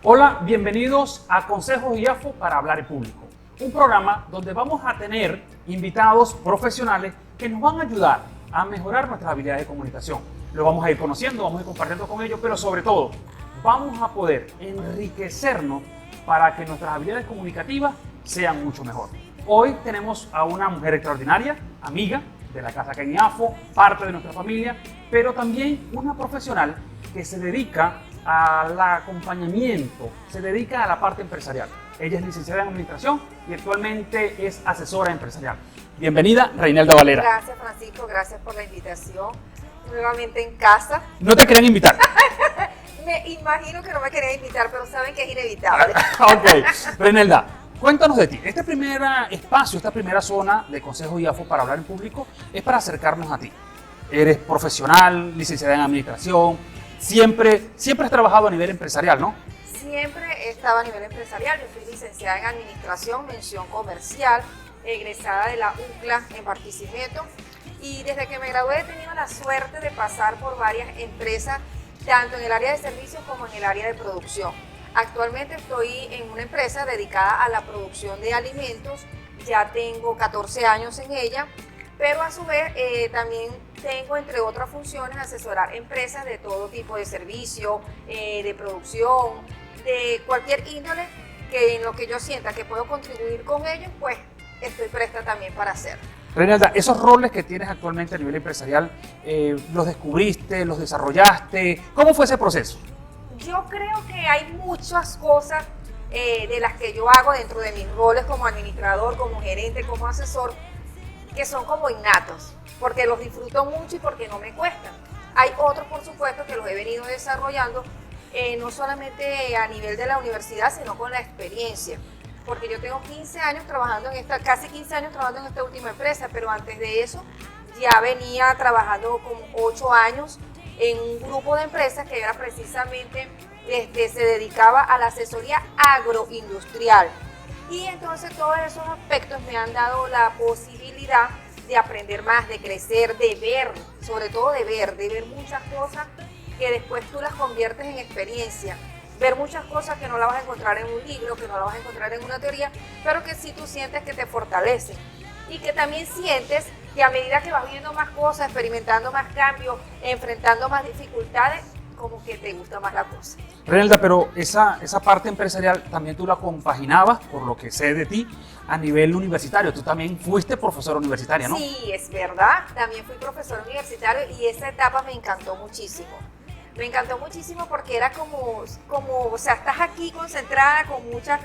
Hola, bienvenidos a Consejos IAFO para hablar en público, un programa donde vamos a tener invitados profesionales que nos van a ayudar a mejorar nuestras habilidades de comunicación. Lo vamos a ir conociendo, vamos a ir compartiendo con ellos, pero sobre todo vamos a poder enriquecernos para que nuestras habilidades comunicativas sean mucho mejor. Hoy tenemos a una mujer extraordinaria, amiga de la Casa Ken IAFO, parte de nuestra familia, pero también una profesional que se dedica al acompañamiento, se dedica a la parte empresarial. Ella es licenciada en Administración y actualmente es asesora empresarial. Bienvenida, Reinelda Valera. Gracias, Francisco, gracias por la invitación. Nuevamente en casa. ¿No te querían invitar? Me imagino que no me querían invitar, pero saben que es inevitable. Ok, Reinelda, cuéntanos de ti. Este primer espacio, esta primera zona de Consejos IAFO para hablar en público es para acercarnos a ti. Eres profesional, licenciada en Administración, siempre has trabajado a nivel empresarial, ¿no? Siempre he estado a nivel empresarial. Yo soy licenciada en Administración, mención comercial, egresada de la UCLA en Barquisimeto. Y desde que me gradué he tenido la suerte de pasar por varias empresas, tanto en el área de servicios como en el área de producción. Actualmente estoy en una empresa dedicada a la producción de alimentos, ya tengo 14 años en ella, pero a su vez también tengo, entre otras funciones, asesorar empresas de todo tipo de servicio, de producción, de cualquier índole, que en lo que yo sienta que puedo contribuir con ellos, pues estoy presta también para hacerlo. Reinelda, esos roles que tienes actualmente a nivel empresarial, ¿los descubriste, los desarrollaste? ¿Cómo fue ese proceso? Yo creo que hay muchas cosas de las que yo hago dentro de mis roles como administrador, como gerente, como asesor, que son como innatos, porque los disfruto mucho y porque no me cuestan. Hay otros, por supuesto, que los he venido desarrollando, no solamente a nivel de la universidad, sino con la experiencia. Porque yo tengo 15 años trabajando casi 15 años trabajando en esta última empresa, pero antes de eso ya venía trabajando como 8 años en un grupo de empresas que era precisamente, se dedicaba a la asesoría agroindustrial. Y entonces todos esos aspectos me han dado la posibilidad de aprender más, de crecer, de ver, sobre todo de ver muchas cosas que después tú las conviertes en experiencia. Ver muchas cosas que no las vas a encontrar en un libro, que no las vas a encontrar en una teoría, pero que sí tú sientes que te fortalecen. Y que también sientes que a medida que vas viendo más cosas, experimentando más cambios, enfrentando más dificultades, como que te gusta más la cosa. Reinelda, pero esa parte empresarial también tú la compaginabas, por lo que sé de ti, a nivel universitario. Tú también fuiste profesora universitaria, ¿no? Sí, es verdad. También fui profesora universitario y esa etapa me encantó muchísimo. Me encantó muchísimo porque era como, o sea, estás aquí concentrada con muchos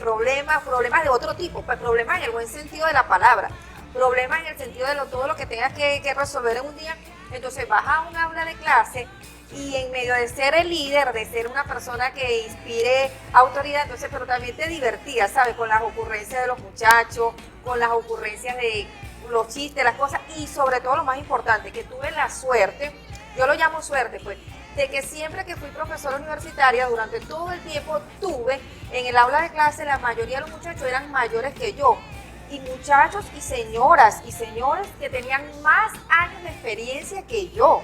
problemas de otro tipo, pues problemas en el buen sentido de la palabra, problemas en el sentido de todo lo que tengas que resolver en un día. Entonces vas a un aula de clase y en medio de ser el líder, de ser una persona que inspire autoridad, entonces, pero también te divertías, ¿sabes? Con las ocurrencias de los muchachos, con las ocurrencias de los chistes, las cosas, y sobre todo lo más importante, que tuve la suerte, yo lo llamo suerte, pues, de que siempre que fui profesora universitaria, durante todo el tiempo tuve en el aula de clase, la mayoría de los muchachos eran mayores que yo, y muchachos y señoras y señores que tenían más años de experiencia que yo,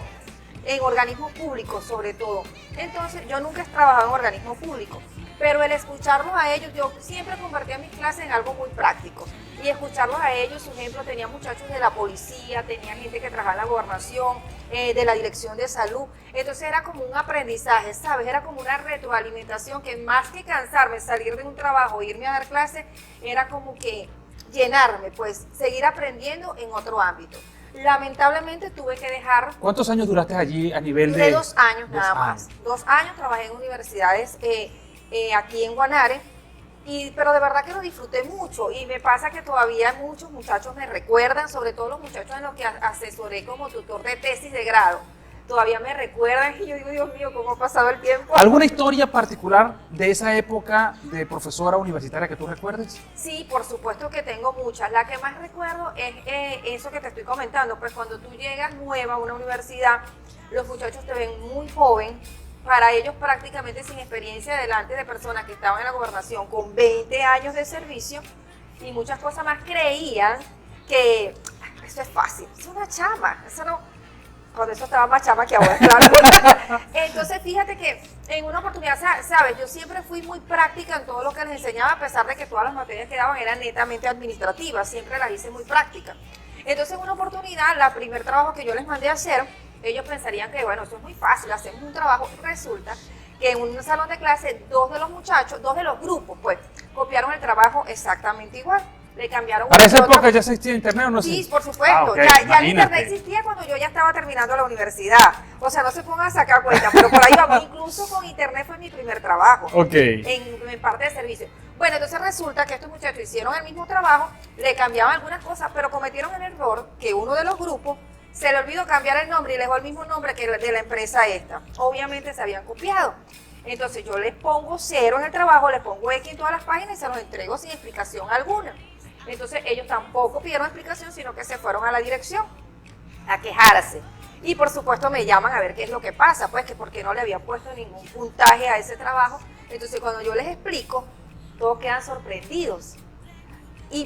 en organismos públicos sobre todo. Entonces yo nunca he trabajado en organismos públicos, pero el escucharlos a ellos, yo siempre convertía mis clases en algo muy práctico. Y escucharlos a ellos, por ejemplo, tenía muchachos de la policía, tenía gente que trabajaba en la gobernación, de la dirección de salud. Entonces era como un aprendizaje, ¿sabes? Era como una retroalimentación que más que cansarme, salir de un trabajo e irme a dar clases, era como que llenarme, pues seguir aprendiendo en otro ámbito. Lamentablemente tuve que dejar. ¿Cuántos años duraste allí a nivel de...? De 2 años nada más. 2 años trabajé en universidades aquí en Guanare, pero de verdad que lo disfruté mucho y me pasa que todavía muchos muchachos me recuerdan, sobre todo los muchachos en los que asesoré como tutor de tesis de grado. Todavía me recuerdan y yo digo, Dios mío, ¿cómo ha pasado el tiempo? ¿Alguna historia particular de esa época de profesora universitaria que tú recuerdes? Sí, por supuesto que tengo muchas. La que más recuerdo es eso que te estoy comentando. Pues cuando tú llegas nueva a una universidad, los muchachos te ven muy joven. Para ellos prácticamente sin experiencia delante de personas que estaban en la gobernación con 20 años de servicio y muchas cosas más, creían que eso es fácil, es una chama, eso no. Cuando eso estaba más chama que ahora, claro. Entonces, fíjate que en una oportunidad, sabes, yo siempre fui muy práctica en todo lo que les enseñaba, a pesar de que todas las materias que daban eran netamente administrativas, siempre las hice muy prácticas. Entonces, en una oportunidad, el primer trabajo que yo les mandé a hacer, ellos pensarían que, bueno, eso es muy fácil, hacemos un trabajo. Resulta que en un salón de clase, dos de los muchachos, dos de los grupos, pues, copiaron el trabajo exactamente igual. Le cambiaron. ¿Para esa época ya existía internet o no? Sí, por supuesto. Okay, ya el internet existía cuando yo ya estaba terminando la universidad. O sea, no se pongan a sacar cuenta, pero por ahí vamos. Incluso con internet fue mi primer trabajo. Ok. En parte de servicio. Bueno, entonces resulta que estos muchachos hicieron el mismo trabajo, le cambiaban algunas cosas, pero cometieron el error que uno de los grupos se le olvidó cambiar el nombre y le dejó el mismo nombre que de la empresa esta. Obviamente se habían copiado. Entonces yo les pongo 0 en el trabajo, les pongo X en todas las páginas y se los entrego sin explicación alguna. Entonces ellos tampoco pidieron explicación, sino que se fueron a la dirección a quejarse. Y por supuesto me llaman a ver qué es lo que pasa, pues que por qué no le había puesto ningún puntaje a ese trabajo. Entonces cuando yo les explico, todos quedan sorprendidos.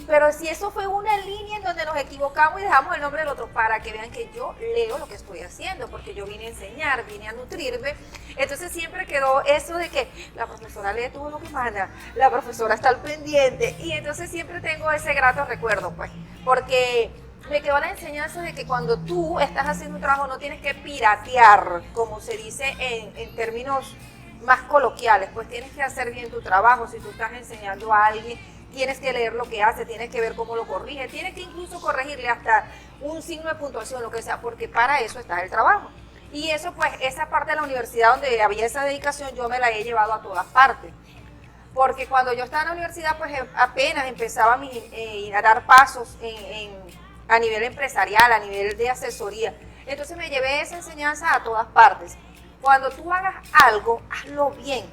Pero si eso fue una línea en donde nos equivocamos y dejamos el nombre del otro, para que vean que yo leo lo que estoy haciendo, porque yo vine a enseñar, vine a nutrirme. Entonces siempre quedó eso de que la profesora lee todo lo que manda, la profesora está al pendiente, y entonces siempre tengo ese grato recuerdo, pues, porque me quedó la enseñanza de que cuando tú estás haciendo un trabajo no tienes que piratear, como se dice en términos más coloquiales, pues tienes que hacer bien tu trabajo. Si tú estás enseñando a alguien, tienes que leer lo que hace, tienes que ver cómo lo corrige, tienes que incluso corregirle hasta un signo de puntuación, lo que sea, porque para eso está el trabajo. Y eso, pues, esa parte de la universidad donde había esa dedicación, yo me la he llevado a todas partes. Porque cuando yo estaba en la universidad, pues apenas empezaba a dar pasos a nivel empresarial, a nivel de asesoría. Entonces me llevé esa enseñanza a todas partes. Cuando tú hagas algo, hazlo bien.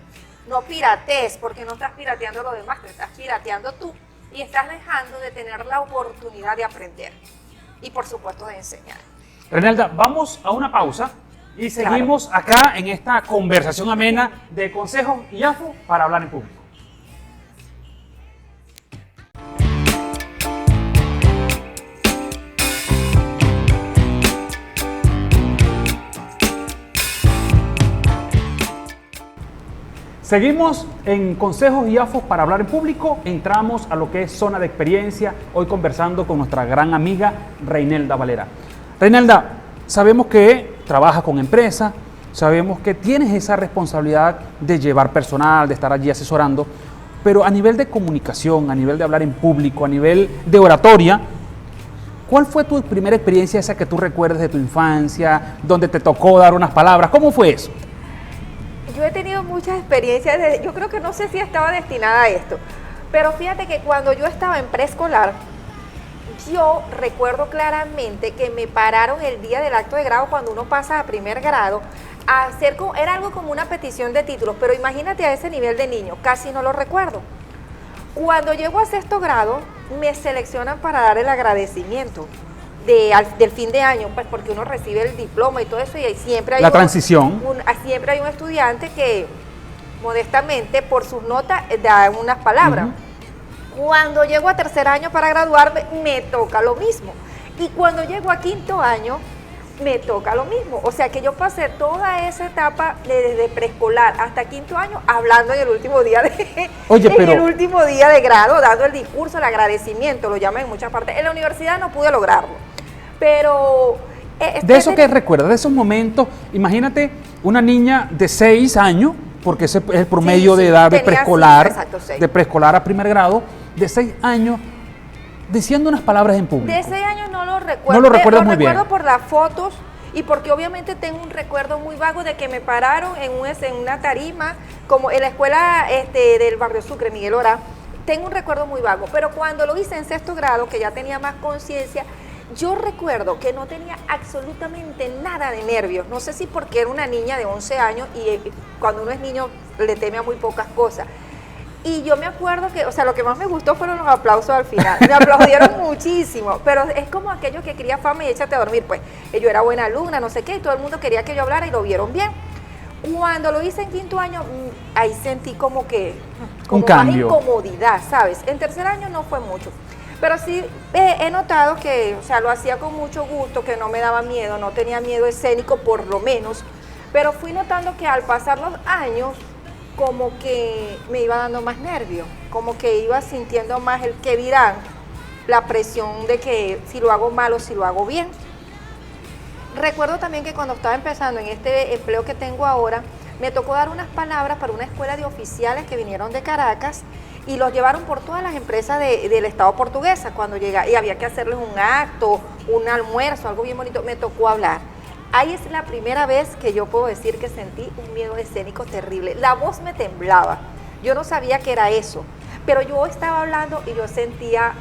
No piratees, porque no estás pirateando lo demás, te estás pirateando tú y estás dejando de tener la oportunidad de aprender y por supuesto de enseñar. Reinelda, vamos a una pausa y seguimos acá en esta conversación amena de consejos y AFU para hablar en público. Seguimos en Consejos y AFOS para hablar en público. Entramos a lo que es zona de experiencia, hoy conversando con nuestra gran amiga Reinelda Valera. Reinelda, sabemos que trabajas con empresas, sabemos que tienes esa responsabilidad de llevar personal, de estar allí asesorando, pero a nivel de comunicación, a nivel de hablar en público, a nivel de oratoria, ¿cuál fue tu primera experiencia esa que tú recuerdes de tu infancia, donde te tocó dar unas palabras? ¿Cómo fue eso? Yo he tenido muchas experiencias, yo creo que no sé si estaba destinada a esto, pero fíjate que cuando yo estaba en preescolar, yo recuerdo claramente que me pararon el día del acto de grado, cuando uno pasa a primer grado, a hacer, era algo como una petición de títulos, pero imagínate a ese nivel de niño, casi no lo recuerdo. Cuando llego a sexto grado, me seleccionan para dar el agradecimiento del fin de año, pues porque uno recibe el diploma y todo eso, y siempre hay transición. Siempre hay un estudiante que modestamente por sus notas da unas palabras. Cuando llego a tercer año para graduarme, me toca lo mismo, y cuando llego a quinto año me toca lo mismo. O sea que yo pasé toda esa etapa desde preescolar hasta quinto año hablando en el último día el último día de grado, dando el discurso, el agradecimiento, lo llaman en muchas partes. En la universidad no pude lograrlo, pero... ¿De eso qué recuerdas? De esos momentos, imagínate una niña de 6 años, porque ese es el promedio de edad de preescolar, de preescolar a primer grado, de 6 años, diciendo unas palabras en público. De 6 años no lo recuerdo. No lo recuerdo muy bien. Lo recuerdo por las fotos y porque obviamente tengo un recuerdo muy vago de que me pararon en una tarima, como en la escuela del Barrio Sucre, Miguel Orá. Tengo un recuerdo muy vago, pero cuando lo hice en sexto grado, que ya tenía más conciencia, yo recuerdo que no tenía absolutamente nada de nervios. No sé si porque era una niña de 11 años y cuando uno es niño le teme a muy pocas cosas. Y yo me acuerdo que, o sea, lo que más me gustó fueron los aplausos al final. Me aplaudieron muchísimo, pero es como aquello que quería fama y échate a dormir. Pues yo era buena alumna, no sé qué, y todo el mundo quería que yo hablara y lo vieron bien. Cuando lo hice en quinto año, ahí sentí como un cambio, más incomodidad, ¿sabes? En tercer año no fue mucho. Pero sí he notado que, o sea, lo hacía con mucho gusto, que no me daba miedo, no tenía miedo escénico por lo menos, pero fui notando que al pasar los años, como que me iba dando más nervio, como que iba sintiendo más el que dirán, la presión de que si lo hago mal o si lo hago bien. Recuerdo también que cuando estaba empezando en este empleo que tengo ahora, me tocó dar unas palabras para una escuela de oficiales que vinieron de Caracas y los llevaron por todas las empresas del Estado portuguesa cuando llega y había que hacerles un acto, un almuerzo, algo bien bonito, me tocó hablar. Ahí es la primera vez que yo puedo decir que sentí un miedo escénico terrible. La voz me temblaba, yo no sabía que era eso, pero yo estaba hablando y yo sentía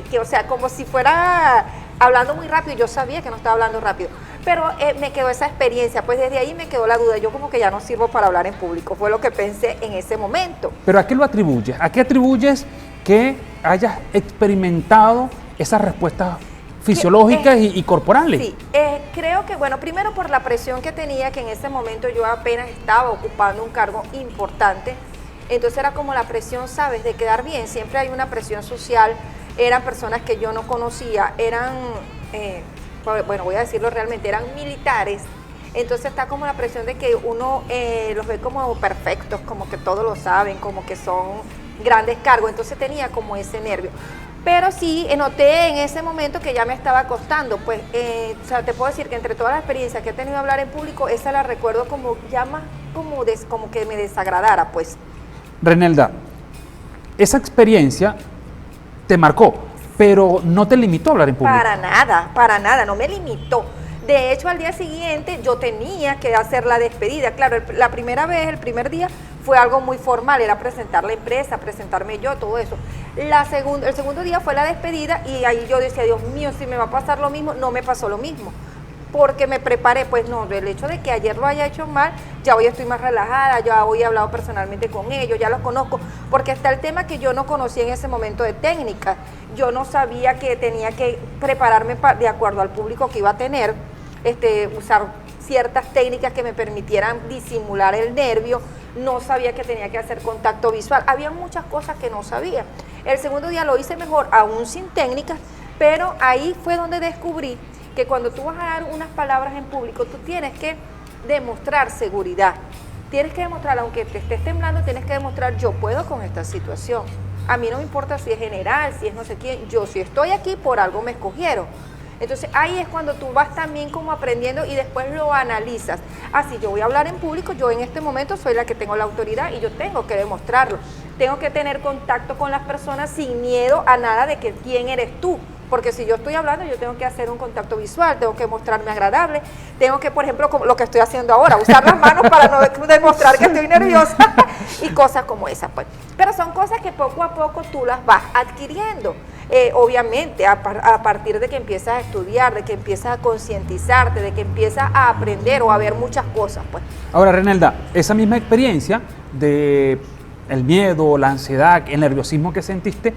que o sea, como si fuera hablando muy rápido, yo sabía que no estaba hablando rápido. Pero me quedó esa experiencia, pues desde ahí me quedó la duda, yo como que ya no sirvo para hablar en público, fue lo que pensé en ese momento. ¿Pero a qué lo atribuyes? ¿A qué atribuyes que hayas experimentado esas respuestas fisiológicas y corporales? Sí, creo que, bueno, primero por la presión que tenía, que en ese momento yo apenas estaba ocupando un cargo importante, entonces era como la presión, ¿sabes?, de quedar bien, siempre hay una presión social, eran personas que yo no conocía, eran... bueno, voy a decirlo realmente, eran militares, entonces está como la presión de que uno los ve como perfectos, como que todos lo saben, como que son grandes cargos, entonces tenía como ese nervio. Pero sí, noté en ese momento que ya me estaba costando, pues, o sea, te puedo decir que entre todas las experiencias que he tenido de hablar en público, esa la recuerdo como ya más como que me desagradara, pues. Renelda, esa experiencia te marcó, pero no te limitó a hablar en público. Para nada, no me limitó. De hecho, al día siguiente yo tenía que hacer la despedida. Claro, la primera vez, el primer día, fue algo muy formal, era presentar la empresa, presentarme yo, todo eso. El segundo día fue la despedida y ahí yo decía, Dios mío, si me va a pasar lo mismo, no me pasó lo mismo. Porque me preparé, pues no, el hecho de que ayer lo haya hecho mal, ya hoy estoy más relajada, ya hoy he hablado personalmente con ellos, ya los conozco, porque está el tema que yo no conocía en ese momento de técnica, yo no sabía que tenía que prepararme de acuerdo al público que iba a tener, usar ciertas técnicas que me permitieran disimular el nervio, no sabía que tenía que hacer contacto visual, había muchas cosas que no sabía. El segundo día lo hice mejor, aún sin técnicas, pero ahí fue donde descubrí que cuando tú vas a dar unas palabras en público, tú tienes que demostrar seguridad. Tienes que demostrar, aunque te estés temblando, tienes que demostrar, yo puedo con esta situación. A mí no me importa si es general, si es no sé quién, yo si estoy aquí, por algo me escogieron. Entonces ahí es cuando tú vas también como aprendiendo y después lo analizas. Si yo voy a hablar en público, yo en este momento soy la que tengo la autoridad y yo tengo que demostrarlo. Tengo que tener contacto con las personas sin miedo a nada de que quién eres tú. Porque si yo estoy hablando, yo tengo que hacer un contacto visual, tengo que mostrarme agradable, tengo que, por ejemplo, como lo que estoy haciendo ahora, usar las manos para no demostrar que estoy nerviosa y cosas como esas, pues. Pero son cosas que poco a poco tú las vas adquiriendo. Obviamente, a partir de que empiezas a estudiar, de que empiezas a concientizarte, de que empiezas a aprender o a ver muchas cosas, pues. Ahora, Renelda, esa misma experiencia de el miedo, la ansiedad, el nerviosismo que sentiste,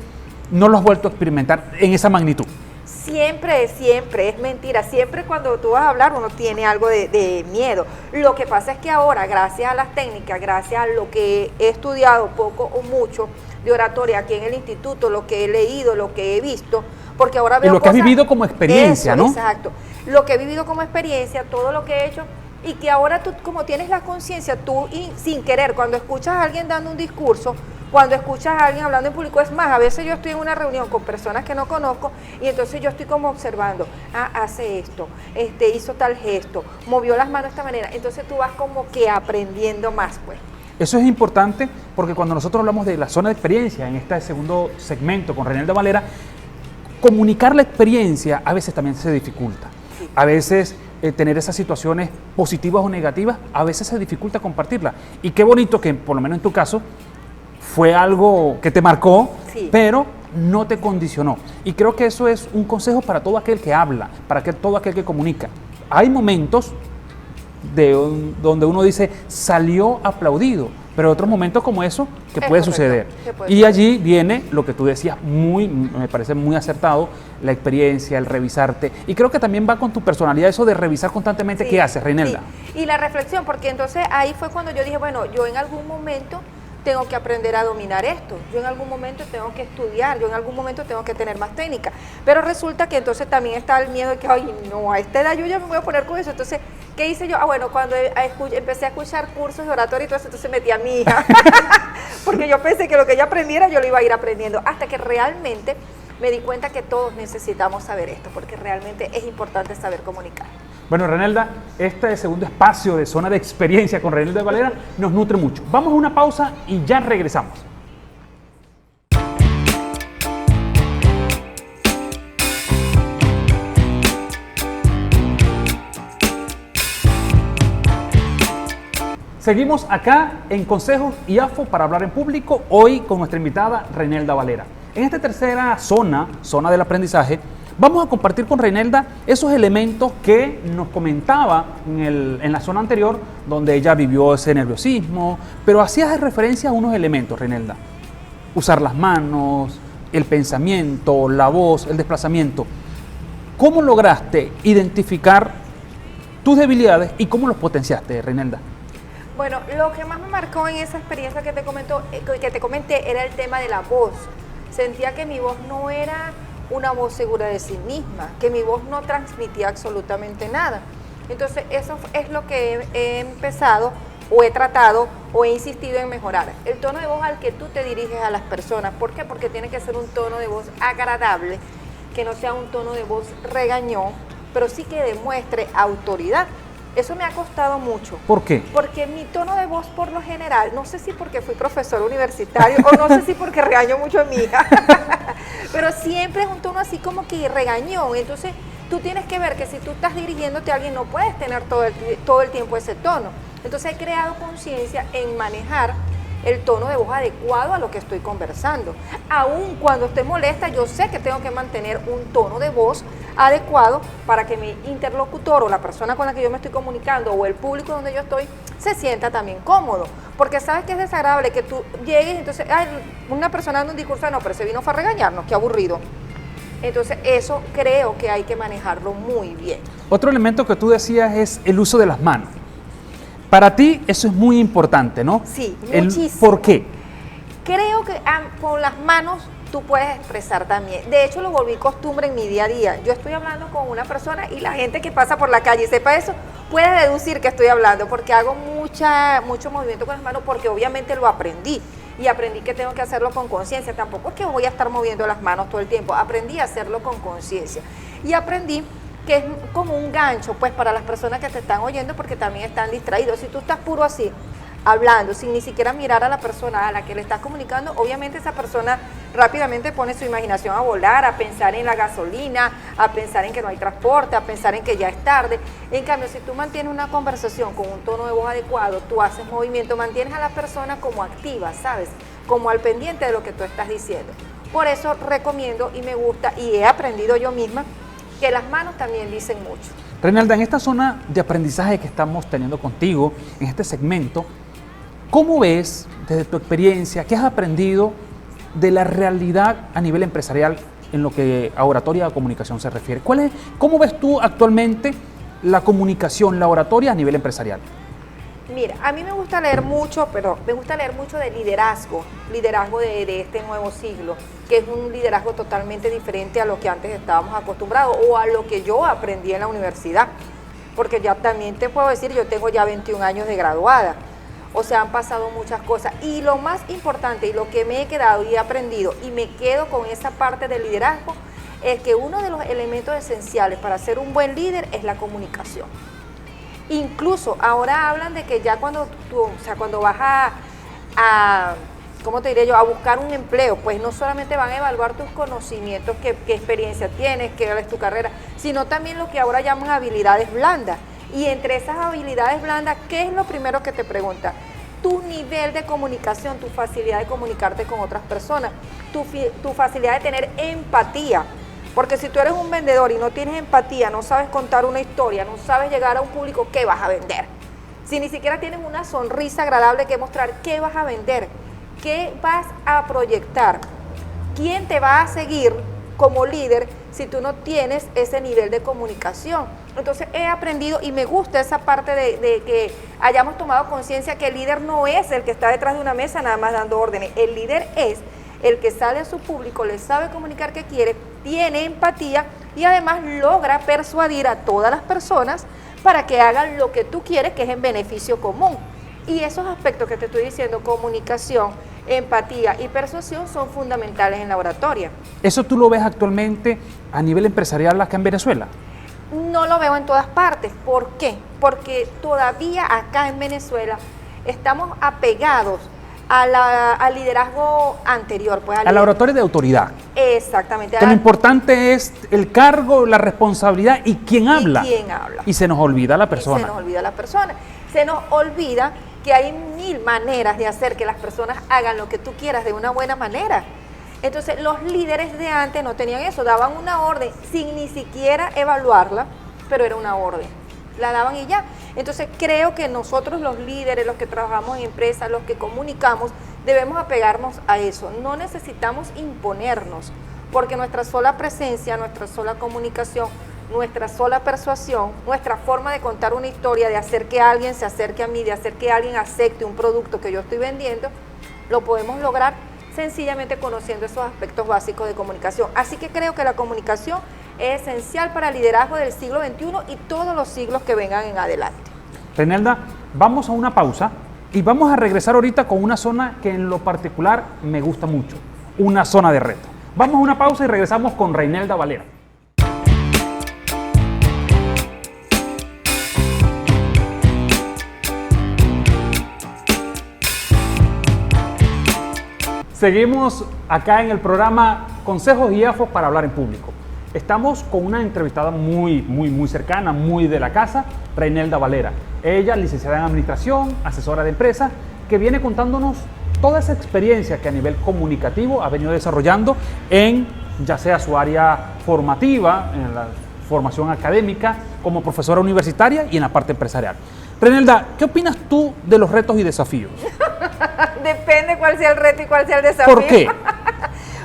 no lo has vuelto a experimentar en esa magnitud. Siempre, es mentira. Siempre cuando tú vas a hablar uno tiene algo de miedo. Lo que pasa es que ahora, gracias a las técnicas, gracias a lo que he estudiado poco o mucho de oratoria aquí en el instituto, lo que he leído, lo que he visto, porque ahora veo y lo que has vivido como experiencia, eso, ¿no? Exacto. Lo que he vivido como experiencia, todo lo que he hecho, y que ahora tú, como tienes la conciencia, tú sin querer, cuando escuchas a alguien dando un discurso, cuando escuchas a alguien hablando en público, es más, a veces yo estoy en una reunión con personas que no conozco y entonces yo estoy como observando, hace esto, hizo tal gesto, movió las manos de esta manera, entonces tú vas como que aprendiendo más, pues. Eso es importante porque cuando nosotros hablamos de la zona de experiencia, en este segundo segmento con Renelda Valera, comunicar la experiencia a veces también se dificulta. Sí. A veces tener esas situaciones positivas o negativas, a veces se dificulta compartirla. Y qué bonito que, por lo menos en tu caso, fue algo que te marcó, sí, pero no te condicionó. Y creo que eso es un consejo para todo aquel que habla, para todo aquel que comunica. Hay momentos donde uno dice, salió aplaudido, pero otros momentos como eso que puede suceder. Y allí viene lo que tú decías, me parece muy acertado, la experiencia, el revisarte. Y creo que también va con tu personalidad eso de revisar constantemente, sí, qué haces, Renelda. Sí. Y la reflexión, porque entonces ahí fue cuando yo dije, bueno, yo en algún momento tengo que aprender a dominar esto, yo en algún momento tengo que estudiar, yo en algún momento tengo que tener más técnica, pero resulta que entonces también está el miedo de que, ay, no, a esta edad yo ya me voy a poner con eso. Entonces, ¿qué hice yo? Bueno, cuando empecé a escuchar cursos de oratoria y todo eso, entonces metí a mi hija, porque yo pensé que lo que ella aprendiera yo lo iba a ir aprendiendo, hasta que realmente me di cuenta que todos necesitamos saber esto, porque realmente es importante saber comunicar. Bueno, Renelda, este segundo espacio de Zona de Experiencia con Renelda Valera nos nutre mucho. Vamos a una pausa y ya regresamos. Seguimos acá en Consejos y AFO para hablar en público, hoy con nuestra invitada Renelda Valera. En esta tercera zona del aprendizaje, vamos a compartir con Renelda esos elementos que nos comentaba en la zona anterior, donde ella vivió ese nerviosismo, pero hacía referencia a unos elementos, Renelda. Usar las manos, el pensamiento, la voz, el desplazamiento. ¿Cómo lograste identificar tus debilidades y cómo los potenciaste, Renelda? Bueno, lo que más me marcó en esa experiencia que te comenté era el tema de la voz. Sentía que mi voz no era una voz segura de sí misma, que mi voz no transmitía absolutamente nada. Entonces eso es lo que he empezado o he tratado o he insistido en mejorar. El tono de voz al que tú te diriges a las personas. ¿Por qué? Porque tiene que ser un tono de voz agradable, que no sea un tono de voz regañón, pero sí que demuestre autoridad. Eso me ha costado mucho. ¿Por qué? Porque mi tono de voz por lo general, no sé si porque fui profesor universitario o no sé si porque regaño mucho a mi hija, pero siempre es un tono así como que regañón. Entonces tú tienes que ver que si tú estás dirigiéndote a alguien no puedes tener todo el tiempo ese tono. Entonces he creado conciencia en manejar el tono de voz adecuado a lo que estoy conversando. Aún cuando esté molesta, yo sé que tengo que mantener un tono de voz adecuado para que mi interlocutor o la persona con la que yo me estoy comunicando o el público donde yo estoy se sienta también cómodo. Porque sabes que es desagradable que tú llegues y entonces, ay, una persona dando un discurso, no, pero se vino fue a regañarnos, qué aburrido. Entonces eso creo que hay que manejarlo muy bien. Otro elemento que tú decías es el uso de las manos. Para ti eso es muy importante, ¿no? Sí, muchísimo. ¿Por qué? Creo que con las manos tú puedes expresar también. De hecho, lo volví costumbre en mi día a día. Yo estoy hablando con una persona y la gente que pasa por la calle y sepa eso, puede deducir que estoy hablando, porque hago mucho movimiento con las manos, porque obviamente lo aprendí. Y aprendí que tengo que hacerlo con conciencia. Tampoco es que voy a estar moviendo las manos todo el tiempo. Aprendí a hacerlo con conciencia. Y aprendí que es como un gancho, pues, para las personas que te están oyendo, porque también están distraídos. Si tú estás puro así, hablando, sin ni siquiera mirar a la persona a la que le estás comunicando, obviamente esa persona rápidamente pone su imaginación a volar, a pensar en la gasolina, a pensar en que no hay transporte, a pensar en que ya es tarde. En cambio, si tú mantienes una conversación con un tono de voz adecuado, tú haces movimiento, mantienes a la persona como activa, ¿sabes? Como al pendiente de lo que tú estás diciendo. Por eso recomiendo y me gusta, y he aprendido yo misma, que las manos también dicen mucho. Renelda, en esta zona de aprendizaje que estamos teniendo contigo, en este segmento, ¿cómo ves, desde tu experiencia, qué has aprendido de la realidad a nivel empresarial en lo que a oratoria o comunicación se refiere? ¿Cómo ves tú actualmente la comunicación, la oratoria a nivel empresarial? Mira, a mí me gusta leer mucho, pero me gusta leer mucho de liderazgo de este nuevo siglo, que es un liderazgo totalmente diferente a lo que antes estábamos acostumbrados o a lo que yo aprendí en la universidad, porque ya también te puedo decir, yo tengo ya 21 años de graduada, o sea, han pasado muchas cosas, y lo más importante y lo que me he quedado y he aprendido y me quedo con esa parte del liderazgo es que uno de los elementos esenciales para ser un buen líder es la comunicación. Incluso ahora hablan de que ya cuando vas ¿cómo te diré yo?, a buscar un empleo, pues no solamente van a evaluar tus conocimientos, qué experiencia tienes, qué es tu carrera, sino también lo que ahora llaman habilidades blandas. Y entre esas habilidades blandas, ¿qué es lo primero que te preguntan? Tu nivel de comunicación, tu facilidad de comunicarte con otras personas, tu facilidad de tener empatía. Porque si tú eres un vendedor y no tienes empatía, no sabes contar una historia, no sabes llegar a un público, ¿qué vas a vender? Si ni siquiera tienes una sonrisa agradable que mostrar, ¿qué vas a vender? ¿Qué vas a proyectar? ¿Quién te va a seguir como líder si tú no tienes ese nivel de comunicación. Entonces he aprendido y me gusta esa parte de que hayamos tomado conciencia que el líder no es el que está detrás de una mesa nada más dando órdenes. El líder es el que sale a su público, le sabe comunicar qué quiere, tiene empatía y además logra persuadir a todas las personas para que hagan lo que tú quieres, que es en beneficio común. Y esos aspectos que te estoy diciendo, comunicación, empatía y persuasión, son fundamentales en la oratoria. ¿Eso tú lo ves actualmente a nivel empresarial acá en Venezuela? No lo veo en todas partes. ¿Por qué? Porque todavía acá en Venezuela estamos apegados al liderazgo anterior. Pues, a la oratoria de autoridad. Exactamente. Que lo importante es el cargo, la responsabilidad y quién habla. Y quién habla. Y se nos olvida la persona. Se nos olvida la persona. Se nos olvida que hay 1000 maneras de hacer que las personas hagan lo que tú quieras de una buena manera. Entonces, los líderes de antes no tenían eso, daban una orden sin ni siquiera evaluarla, pero era una orden, la daban y ya. Entonces, creo que nosotros los líderes, los que trabajamos en empresas, los que comunicamos, debemos apegarnos a eso. No necesitamos imponernos, porque nuestra sola presencia, nuestra sola comunicación, nuestra sola persuasión, nuestra forma de contar una historia, de hacer que alguien se acerque a mí, de hacer que alguien acepte un producto que yo estoy vendiendo, lo podemos lograr sencillamente conociendo esos aspectos básicos de comunicación. Así que creo que la comunicación es esencial para el liderazgo del siglo XXI y todos los siglos que vengan en adelante. Reinelda, vamos a una pausa y vamos a regresar ahorita con una zona que en lo particular me gusta mucho, una zona de reto. Vamos a una pausa y regresamos con Reinelda Valera. Seguimos acá en el programa Consejos y IAFO para hablar en público. Estamos con una entrevistada muy cercana, muy de la casa, Reinelda Valera. Ella, licenciada en Administración, asesora de empresas, que viene contándonos toda esa experiencia que a nivel comunicativo ha venido desarrollando en, ya sea su área formativa, en la formación académica, como profesora universitaria y en la parte empresarial. Reinelda, ¿qué opinas tú de los retos y desafíos? Depende cuál sea el reto y cuál sea el desafío. ¿Por qué?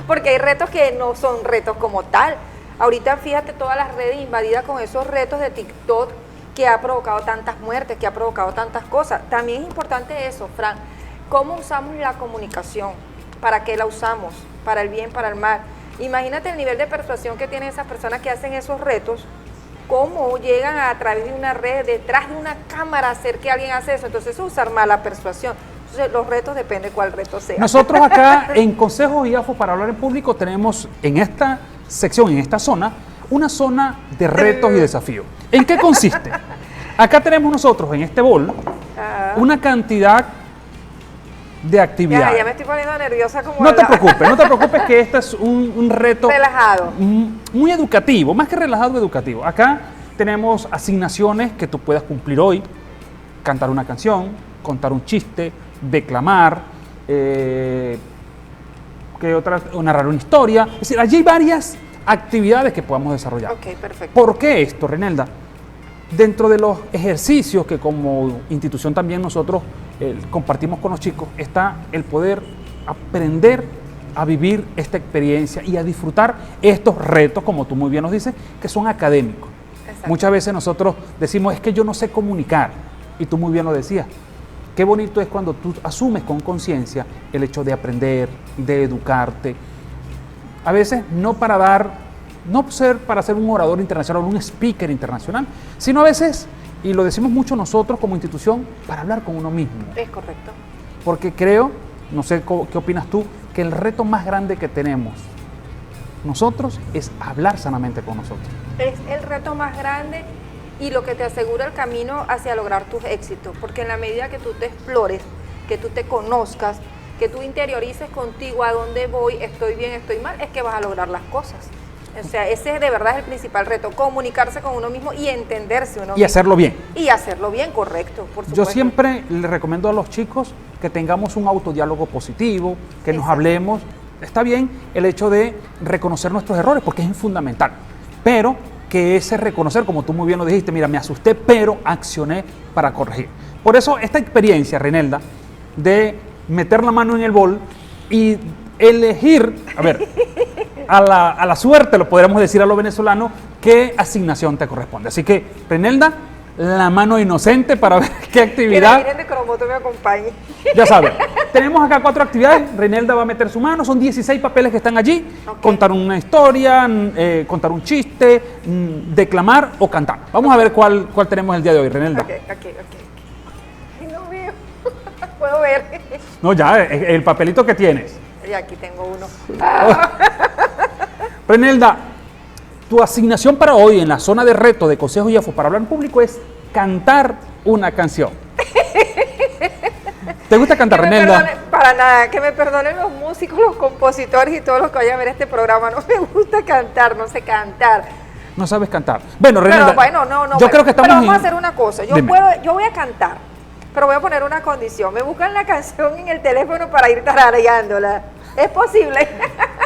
Porque hay retos que no son retos como tal. Ahorita fíjate todas las redes invadidas con esos retos de TikTok que ha provocado tantas muertes, que ha provocado tantas cosas. También es importante eso, Fran, cómo usamos la comunicación, para qué la usamos, para el bien, para el mal. Imagínate el nivel de persuasión que tienen esas personas que hacen esos retos, cómo llegan a través de una red, detrás de una cámara, a hacer que alguien hace eso. Entonces, usar mala persuasión. Entonces, los retos depende cuál reto sea. Nosotros acá en Consejos y IAFO para hablar en público tenemos en esta sección, en esta zona, una zona de retos y desafíos. ¿En qué consiste? Acá tenemos nosotros en este bol una cantidad de actividades. Ya me estoy poniendo nerviosa como no te preocupes que este es un reto relajado, muy educativo, más que relajado, educativo. Acá tenemos asignaciones que tú puedas cumplir hoy: cantar una canción, contar un chiste, declamar, narrar una historia. Es decir, allí hay varias actividades que podamos desarrollar. Ok, perfecto. ¿Por qué esto, Reinelda? Dentro de los ejercicios que como institución también nosotros compartimos con los chicos, está el poder aprender a vivir esta experiencia y a disfrutar estos retos, como tú muy bien nos dices, que son académicos. Exacto. Muchas veces nosotros decimos, es que yo no sé comunicar, y tú muy bien lo decías. Qué bonito es cuando tú asumes con conciencia el hecho de aprender, de educarte. A veces no para ser un orador internacional, un speaker internacional, sino a veces, y lo decimos mucho nosotros como institución, para hablar con uno mismo. Es correcto. Porque creo, no sé qué opinas tú, que el reto más grande que tenemos nosotros es hablar sanamente con nosotros. Es el reto más grande y lo que te asegura el camino hacia lograr tus éxitos, porque en la medida que tú te explores, que tú te conozcas, que tú interiorices contigo a dónde voy, estoy bien, estoy mal, es que vas a lograr las cosas. O sea, ese de verdad es el principal reto, comunicarse con uno mismo y entenderse uno mismo. Y hacerlo bien. Y hacerlo bien, correcto, por supuesto. Yo siempre le recomiendo a los chicos que tengamos un autodiálogo positivo, que nos hablemos. Está bien el hecho de reconocer nuestros errores, porque es fundamental, pero que ese reconocer, como tú muy bien lo dijiste, mira, me asusté, pero accioné para corregir. Por eso esta experiencia, Reinelda, de meter la mano en el bol y elegir, a ver, a la suerte, lo podríamos decir a los venezolanos, qué asignación te corresponde. Así que, Renelda, la mano inocente para ver qué actividad. Que la de Cromoto me acompañe. Ya saben, tenemos acá 4 actividades. Renelda va a meter su mano, son 16 papeles que están allí. Ok. Contar una historia, contar un chiste, declamar o cantar. Vamos a ver cuál tenemos el día de hoy, Renelda. Ok. Ay, no veo. Puedo ver. No, ya, el papelito que tienes. Y aquí tengo uno. Renelda, tu asignación para hoy en la zona de reto de Consejos y AFO para hablar en público es cantar una canción. ¿Te gusta cantar, Renelda? Para nada, que me perdonen los músicos, los compositores y todos los que vayan a ver este programa. No me gusta cantar, no sé cantar. No sabes cantar. Bueno, Renelda, Pero bueno, no. yo creo que estamos pero vamos a hacer una cosa. Yo Dime. voy a cantar, pero voy a poner una condición. Me buscan la canción en el teléfono para ir tarareándola. ¿Es posible?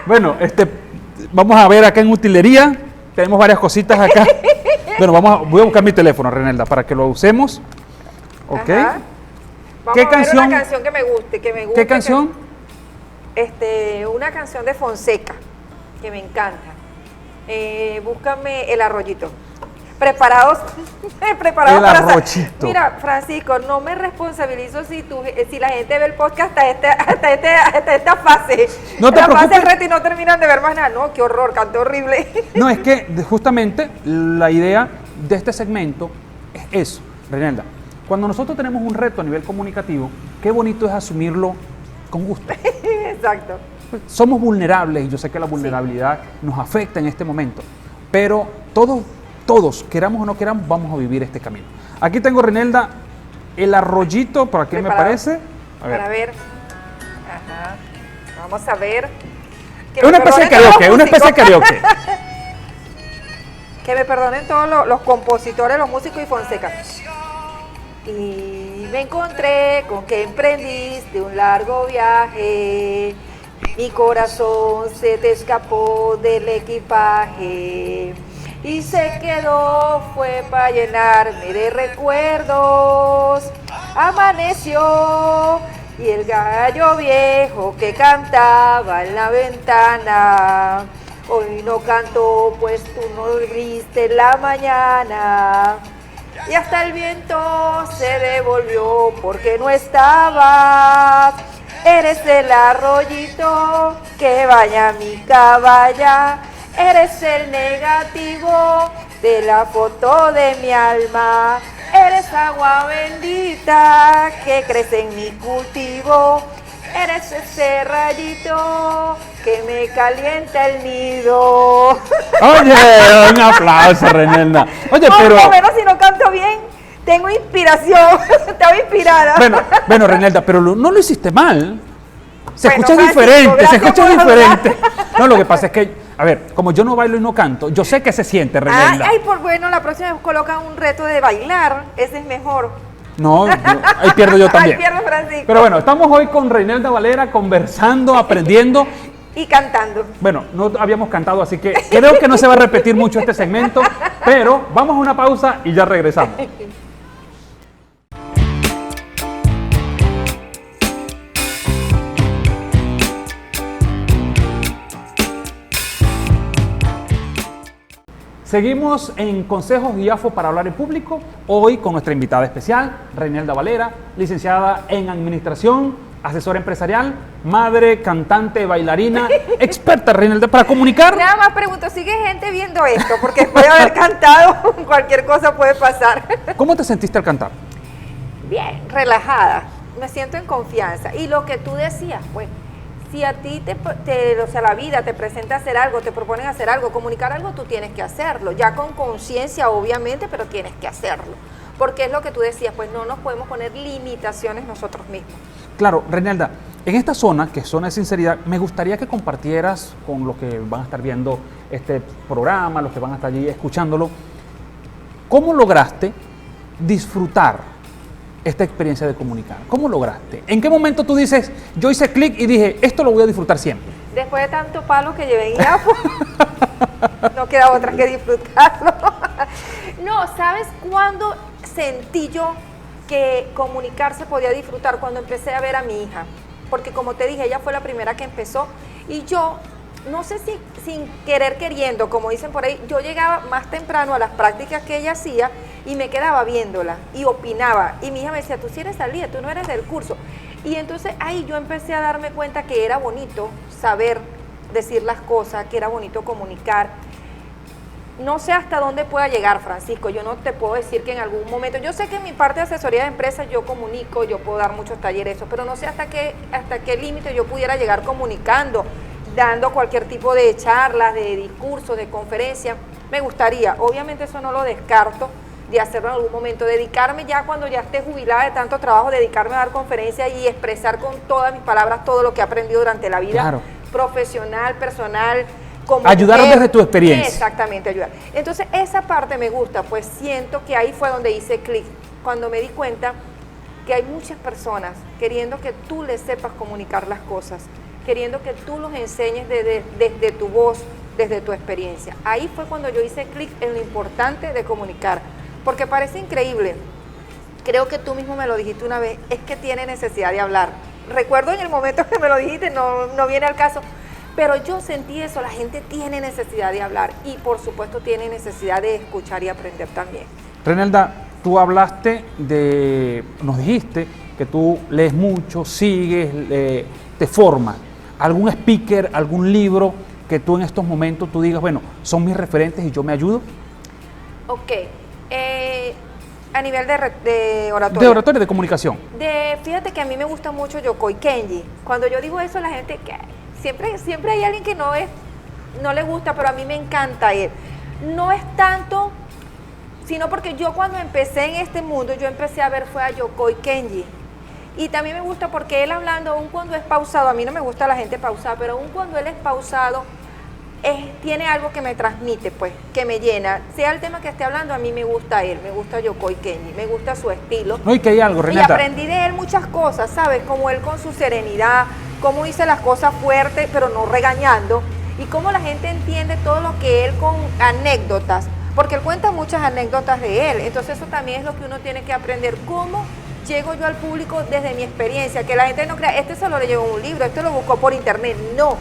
Bueno, vamos a ver acá en utilería. Tenemos varias cositas acá. Bueno, voy a buscar mi teléfono, Renelda, para que lo usemos. ¿Ok? Ajá. Vamos ¿Qué a ver canción? una canción que me guste. ¿Qué canción? Una canción de Fonseca, que me encanta. Búscame El Arroyito. ¿Preparados? ¿Preparados El para Arroyito. Mira, Francisco, no me responsabilizo si la gente ve el podcast hasta esta fase. No te la fase preocupes. del reto y no terminan de ver más nada. No, qué horror, canto horrible. No, es que justamente la idea de este segmento es eso, Renelda. Cuando nosotros tenemos un reto a nivel comunicativo, qué bonito es asumirlo con gusto. Exacto. Somos vulnerables y yo sé que la vulnerabilidad nos afecta en este momento, pero todos, queramos o no queramos, vamos a vivir este camino. Aquí tengo, Renelda, El Arroyito, por aquí me ¿Preparado? parece. A ver. Para ver. Ajá. Vamos a ver. Que Es una me especie de perdonen todos karaoke, los una especie de músicos. karaoke. Que me perdonen todos los compositores, los músicos y Fonseca. Y me encontré con que emprendiste un largo viaje. Mi corazón se te escapó del equipaje. Y se quedó, fue para llenarme de recuerdos. Amaneció y el gallo viejo que cantaba en la ventana. Hoy no cantó, pues tú no viste la mañana. Y hasta el viento se devolvió porque no estabas. Eres el arroyito que baña mi caballa. Eres el negativo de la foto de mi alma. Eres agua bendita que crece en mi cultivo. Eres ese rayito que me calienta el nido. Oye, un aplauso, Renelda. Oye, Por pero... lo menos si no canto bien, tengo inspiración. Estaba inspirada. Bueno, Renelda, pero no lo hiciste mal. Se Bueno, escucha Francisco, diferente, se gracias escucha por hablar. diferente. No, lo que pasa es que, a ver, como yo no bailo y no canto, yo sé que se siente, Renelda. Bueno, la próxima vez colocan un reto de bailar. Ese es mejor. No, ahí pierdo yo también. Ahí pierde Francisco. Pero bueno, estamos hoy con Renelda Valera conversando, aprendiendo. Y cantando. Bueno, no habíamos cantado, así que creo que no se va a repetir mucho este segmento, pero vamos a una pausa y ya regresamos. Seguimos en Consejos y AFO para hablar en público, hoy con nuestra invitada especial, Renelda Valera, licenciada en Administración, asesora empresarial, madre, cantante, bailarina, experta, Renelda, para comunicar. Nada más pregunto, ¿sigue gente viendo esto? Porque después de haber cantado, cualquier cosa puede pasar. ¿Cómo te sentiste al cantar? Bien, relajada. Me siento en confianza. Y lo que tú decías, pues, si a ti o sea, la vida te presenta hacer algo, te proponen hacer algo, comunicar algo, tú tienes que hacerlo. Ya con conciencia, obviamente, pero tienes que hacerlo. Porque es lo que tú decías, pues no nos podemos poner limitaciones nosotros mismos. Claro, Renelda, en esta zona, que es zona de sinceridad, me gustaría que compartieras con los que van a estar viendo este programa, los que van a estar allí escuchándolo, ¿cómo lograste disfrutar esta experiencia de comunicar? ¿Cómo lograste? ¿En qué momento tú dices, yo hice clic y dije, esto lo voy a disfrutar siempre? Después de tanto palo que llevé en IAFO, no queda otra que disfrutarlo. No, ¿sabes cuándo sentí yo que comunicar se podía disfrutar? Cuando empecé a ver a mi hija. Porque como te dije, ella fue la primera que empezó y yo no sé si sin querer queriendo, como dicen por ahí, yo llegaba más temprano a las prácticas que ella hacía y me quedaba viéndola y opinaba. Y mi hija me decía, tú sí eres Talía, tú no eres del curso. Y entonces ahí yo empecé a darme cuenta que era bonito saber decir las cosas, que era bonito comunicar. No sé hasta dónde pueda llegar, Francisco, yo no te puedo decir que en algún momento, yo sé que en mi parte de asesoría de empresas yo comunico, yo puedo dar muchos talleres, eso, pero no sé hasta qué límite yo pudiera llegar comunicando, dando cualquier tipo de charlas, de discursos, de conferencias. Me gustaría, obviamente eso no lo descarto, de hacerlo en algún momento, dedicarme ya cuando ya esté jubilada de tanto trabajo, dedicarme a dar conferencias y expresar con todas mis palabras todo lo que he aprendido durante la vida, claro, profesional, personal, como ayudar desde tu experiencia. Exactamente, ayudar. Entonces esa parte me gusta, pues siento que ahí fue donde hice clic, cuando me di cuenta que hay muchas personas queriendo que tú les sepas comunicar las cosas, queriendo que tú los enseñes desde tu voz, desde tu experiencia. Ahí fue cuando yo hice clic en lo importante de comunicar, porque parece increíble, creo que tú mismo me lo dijiste una vez, es que tiene necesidad de hablar. Recuerdo en el momento que me lo dijiste, no viene al caso, pero yo sentí eso, la gente tiene necesidad de hablar y por supuesto tiene necesidad de escuchar y aprender también. Renelda, tú nos dijiste que tú lees mucho, sigues, te formas. ¿Algún speaker, algún libro que tú en estos momentos tú digas, bueno, son mis referentes y yo me ayudo? Ok, a nivel de oratoria. De oratoria, de comunicación. Fíjate que a mí me gusta mucho Yokoi Kenji. Cuando yo digo eso, la gente, siempre hay alguien que no le gusta, pero a mí me encanta él. No es tanto, sino porque yo cuando empecé en este mundo, yo empecé a ver fue a Yokoi Kenji. Y también me gusta porque él hablando, aun cuando es pausado, a mí no me gusta la gente pausada, pero aun cuando él es pausado, tiene algo que me transmite, pues, que me llena. Sea el tema que esté hablando, a mí me gusta él, me gusta Yokoi Kenji, me gusta su estilo. No, y que hay algo, Renata. Y aprendí de él muchas cosas, ¿sabes? Como él con su serenidad, cómo dice las cosas fuertes, pero no regañando, y cómo la gente entiende todo lo que él con anécdotas, porque él cuenta muchas anécdotas de él, entonces eso también es lo que uno tiene que aprender, cómo llego yo al público desde mi experiencia, que la gente no crea, este solo le llegó un libro, este lo buscó por internet, no,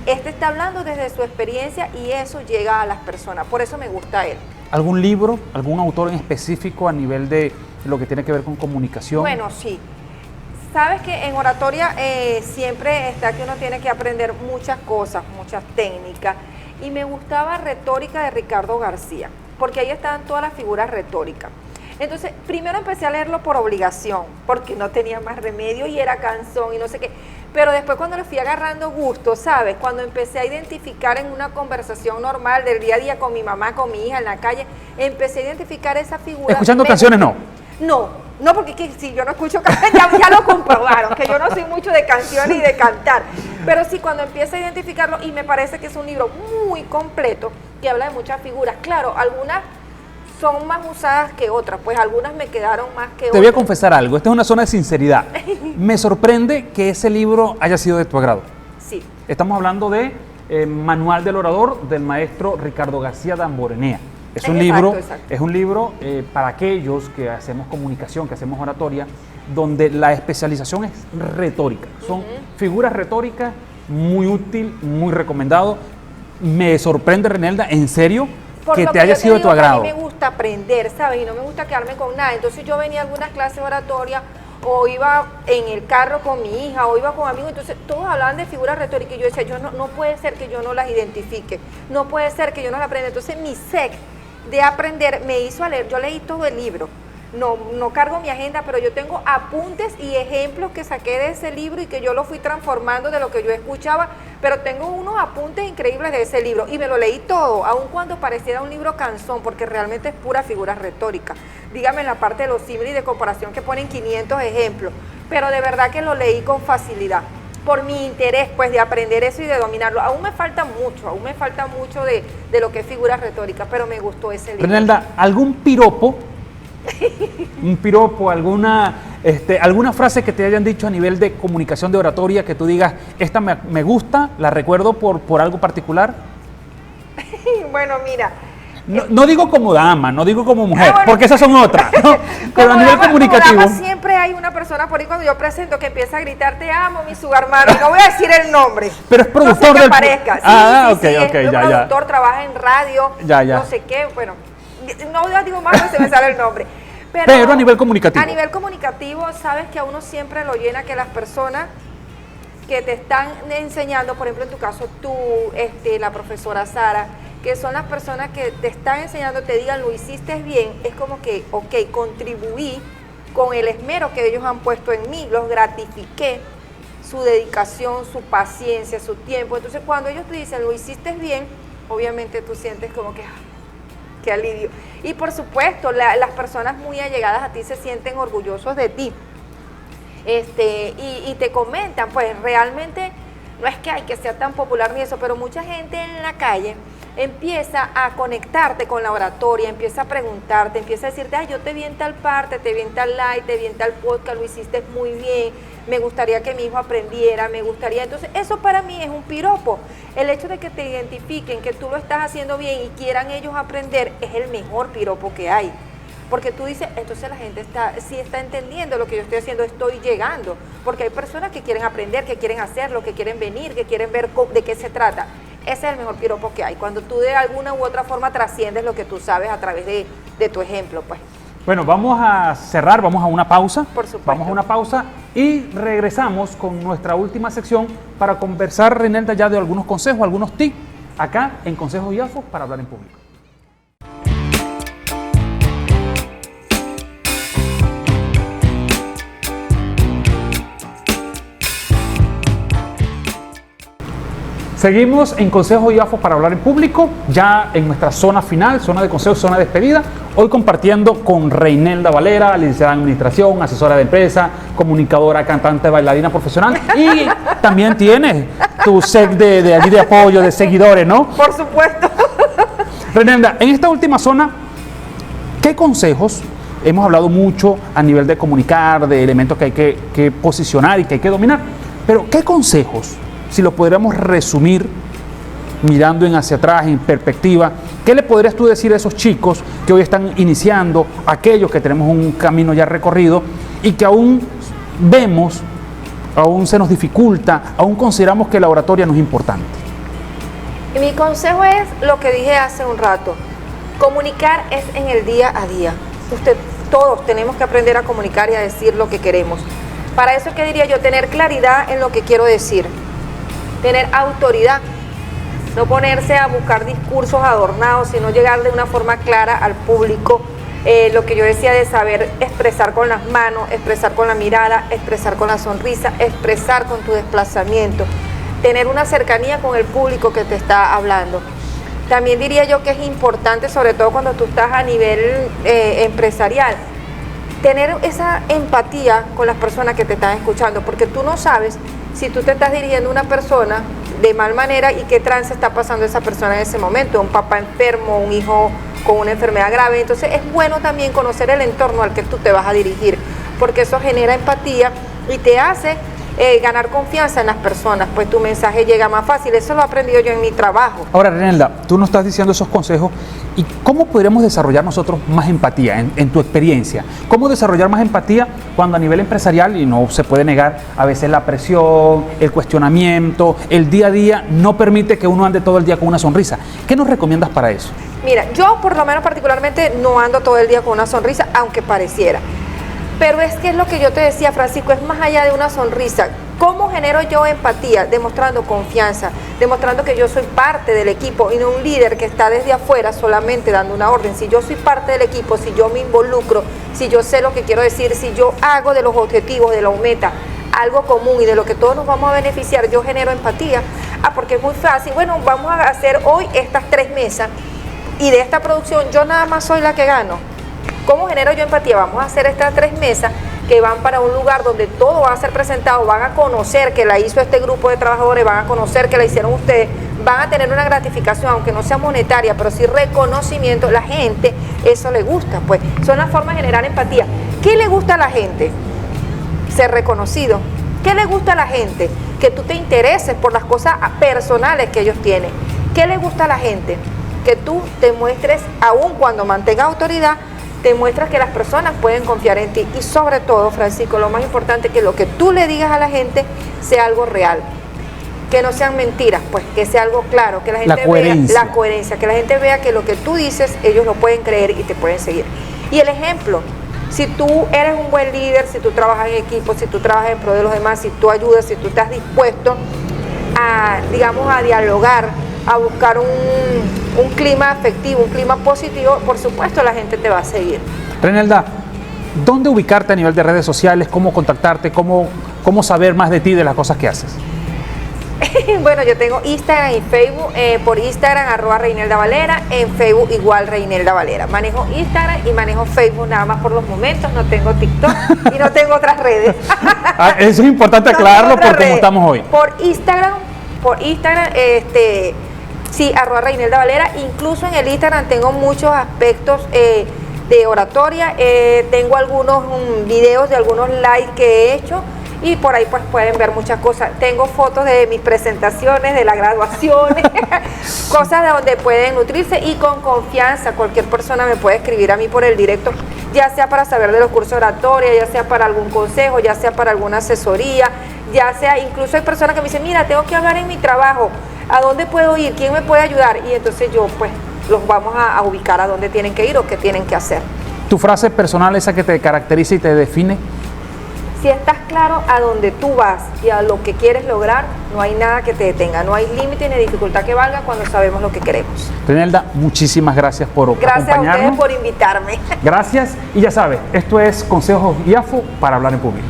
este está hablando desde su experiencia y eso llega a las personas, por eso me gusta él. ¿Algún libro, algún autor en específico a nivel de lo que tiene que ver con comunicación? Bueno, sí. Sabes que en oratoria siempre está que uno tiene que aprender muchas cosas, muchas técnicas, y me gustaba Retórica de Ricardo García, porque ahí estaban todas las figuras retóricas. Entonces, primero empecé a leerlo por obligación, porque no tenía más remedio y era cansón y no sé qué, pero después cuando le fui agarrando gusto, ¿sabes? Cuando empecé a identificar en una conversación normal del día a día con mi mamá, con mi hija en la calle, empecé a identificar esa figura. ¿Escuchando canciones no? No, porque si yo no escucho canciones, ya lo comprobaron, que yo no soy mucho de canciones y de cantar. Pero sí, cuando empiezo a identificarlo, y me parece que es un libro muy completo, que habla de muchas figuras. Claro, algunas son más usadas que otras, pues algunas me quedaron más que otras. Te voy a confesar algo, esta es una zona de sinceridad. Me sorprende que ese libro haya sido de tu agrado. Sí. Estamos hablando de Manual del Orador, del maestro Ricardo García Damborenea. Es un libro para aquellos que hacemos comunicación, que hacemos oratoria, donde la especialización es retórica. Son figuras retóricas, muy útil, muy recomendado. Me sorprende, Renelda, en serio, que te haya sido de tu agrado. A mí me gusta aprender, ¿sabes? Y no me gusta quedarme con nada. Entonces yo venía a algunas clases de oratoria, o iba en el carro con mi hija, o iba con amigos, entonces todos hablaban de figuras retóricas, y yo decía, no puede ser que yo no las identifique, no puede ser que yo no las aprenda. Entonces mi sec de aprender me hizo a leer, yo leí todo el libro, no cargo mi agenda, pero yo tengo apuntes y ejemplos que saqué de ese libro y que yo lo fui transformando de lo que yo escuchaba, pero tengo unos apuntes increíbles de ese libro y me lo leí todo, aun cuando pareciera un libro cansón, porque realmente es pura figura retórica. Dígame en la parte de los símiles y de comparación que ponen 500 ejemplos, pero de verdad que lo leí con facilidad, por mi interés pues de aprender eso y de dominarlo. Aún me falta mucho de lo que es figura retórica, pero me gustó ese libro. Renelda, ¿algún piropo? Un piropo, alguna frase que te hayan dicho a nivel de comunicación de oratoria que tú digas, esta me gusta, la recuerdo por algo particular? Bueno, mira, No digo como dama, no digo como mujer, bueno, porque esas son otras, ¿no? Pero a nivel comunicativo. Como dama, siempre hay una persona por ahí cuando yo presento que empieza a gritar, te amo, mi sugar mami. No voy a decir el nombre. Pero es productor no sé del... parezca. Sí, ok, es ya. productor, trabaja en radio, Ya. no sé qué, bueno, no digo más, no se me sale el nombre. Pero a nivel comunicativo. A nivel comunicativo, sabes que a uno siempre lo llena que las personas que te están enseñando, por ejemplo, en tu caso tú, la profesora Sara, que son las personas que te están enseñando, te digan, lo hiciste bien, es como que, ok, contribuí con el esmero que ellos han puesto en mí, los gratifiqué, su dedicación, su paciencia, su tiempo. Entonces, cuando ellos te dicen, lo hiciste bien, obviamente tú sientes como que, qué alivio. Y por supuesto, las personas muy allegadas a ti se sienten orgullosos de ti. Y te comentan, pues realmente no es que hay que sea tan popular ni eso, pero mucha gente en la calle empieza a conectarte con la oratoria, empieza a preguntarte, empieza a decirte, yo te vi en tal parte, te vi en tal live, te vi en tal podcast, lo hiciste muy bien, me gustaría que mi hijo aprendiera, me gustaría. Entonces eso para mí es un piropo. El hecho de que te identifiquen que tú lo estás haciendo bien y quieran ellos aprender es el mejor piropo que hay. Porque tú dices, entonces la gente sí está entendiendo lo que yo estoy haciendo, estoy llegando. Porque hay personas que quieren aprender, que quieren hacerlo, que quieren venir, que quieren ver de qué se trata. Ese es el mejor piropo que hay, cuando tú de alguna u otra forma trasciendes lo que tú sabes a través de tu ejemplo, pues. Bueno, vamos a cerrar, vamos a una pausa. Por supuesto. Vamos a una pausa y regresamos con nuestra última sección para conversar, Reinelda, ya de algunos consejos, algunos tips, acá en Consejos IAFO para hablar en público. Seguimos en Consejo IAFO para hablar en público, ya en nuestra zona final, zona de consejo, zona de despedida. Hoy compartiendo con Reinelda Valera, licenciada en Administración, asesora de empresa, comunicadora, cantante, bailarina profesional. Y también tienes tu set de allí de apoyo, de seguidores, ¿no? Por supuesto. Reinelda, en esta última zona, ¿qué consejos? Hemos hablado mucho a nivel de comunicar, de elementos que hay que posicionar y que hay que dominar. Pero, ¿qué consejos? Si lo podríamos resumir mirando hacia atrás, en perspectiva, ¿qué le podrías tú decir a esos chicos que hoy están iniciando, aquellos que tenemos un camino ya recorrido y que aún vemos, aún se nos dificulta, aún consideramos que la oratoria no es importante? Y mi consejo es lo que dije hace un rato, comunicar es en el día a día. Todos tenemos que aprender a comunicar y a decir lo que queremos. Para eso, ¿qué diría yo? Tener claridad en lo que quiero decir. Tener autoridad, no ponerse a buscar discursos adornados, sino llegar de una forma clara al público. Lo que yo decía de saber expresar con las manos, expresar con la mirada, expresar con la sonrisa, expresar con tu desplazamiento, tener una cercanía con el público que te está hablando. También diría yo que es importante, sobre todo cuando tú estás a nivel empresarial, tener esa empatía con las personas que te están escuchando, porque tú no sabes si tú te estás dirigiendo a una persona de mal manera y qué trance está pasando esa persona en ese momento, un papá enfermo, un hijo con una enfermedad grave. Entonces es bueno también conocer el entorno al que tú te vas a dirigir, porque eso genera empatía y te hace ganar confianza en las personas, pues tu mensaje llega más fácil. Eso lo he aprendido yo en mi trabajo. Ahora, Reinelda, tú nos estás diciendo esos consejos, ¿y cómo podríamos desarrollar nosotros más empatía en tu experiencia? ¿Cómo desarrollar más empatía cuando a nivel empresarial, y no se puede negar, a veces la presión, el cuestionamiento, el día a día no permite que uno ande todo el día con una sonrisa? ¿Qué nos recomiendas para eso? Mira, yo por lo menos particularmente no ando todo el día con una sonrisa, aunque pareciera. Pero es que es lo que yo te decía, Francisco, es más allá de una sonrisa. ¿Cómo genero yo empatía? Demostrando confianza, demostrando que yo soy parte del equipo y no un líder que está desde afuera solamente dando una orden. Si yo soy parte del equipo, si yo me involucro, si yo sé lo que quiero decir, si yo hago de los objetivos, de la meta, algo común y de lo que todos nos vamos a beneficiar, yo genero empatía. Porque es muy fácil, bueno, vamos a hacer hoy estas 3 mesas y de esta producción yo nada más soy la que gano. ¿Cómo genero yo empatía? Vamos a hacer estas 3 mesas que van para un lugar donde todo va a ser presentado, van a conocer que la hizo este grupo de trabajadores, van a conocer que la hicieron ustedes, van a tener una gratificación, aunque no sea monetaria, pero sí reconocimiento. La gente, eso le gusta, pues son las formas de generar empatía. ¿Qué le gusta a la gente? Ser reconocido. ¿Qué le gusta a la gente? Que tú te intereses por las cosas personales que ellos tienen. ¿Qué le gusta a la gente? que tú te muestres, aun cuando mantengas autoridad, te muestras que las personas pueden confiar en ti. Y sobre todo, Francisco, lo más importante es que lo que tú le digas a la gente sea algo real. Que no sean mentiras, pues que sea algo claro, que la gente vea la coherencia, que la gente vea que lo que tú dices, ellos lo pueden creer y te pueden seguir. Y el ejemplo, si tú eres un buen líder, si tú trabajas en equipo, si tú trabajas en pro de los demás, si tú ayudas, si tú estás dispuesto a, digamos, a dialogar, a buscar un clima afectivo, un clima positivo, por supuesto la gente te va a seguir. Reinelda, ¿dónde ubicarte a nivel de redes sociales? ¿Cómo contactarte? ¿Cómo saber más de ti, de las cosas que haces? Bueno, yo tengo Instagram y Facebook, por Instagram @Reinelda Valera, en Facebook igual Reinelda Valera. Manejo Instagram y manejo Facebook nada más por los momentos, no tengo TikTok y no tengo otras redes. Eso es importante aclararlo por cómo estamos hoy. Por Instagram, sí, @Reinelda Valera. Incluso en el Instagram tengo muchos aspectos de oratoria, tengo algunos videos de algunos lives que he hecho. Y por ahí pues pueden ver muchas cosas. Tengo fotos de mis presentaciones, de las graduaciones, cosas de donde pueden nutrirse y con confianza. Cualquier persona me puede escribir a mí por el directo, ya sea para saber de los cursos de oratoria, ya sea para algún consejo, ya sea para alguna asesoría, ya sea, incluso hay personas que me dicen, mira, tengo que hablar en mi trabajo, ¿a dónde puedo ir? ¿Quién me puede ayudar? Y entonces yo pues los vamos a ubicar a dónde tienen que ir o qué tienen que hacer. ¿Tu frase personal, esa que te caracteriza y te define? Si estás claro a dónde tú vas y a lo que quieres lograr, no hay nada que te detenga, no hay límite ni dificultad que valga cuando sabemos lo que queremos. Reinelda, muchísimas gracias por acompañarnos. Gracias a ustedes por invitarme. Gracias, y ya sabes, esto es Consejos IAFO para hablar en público.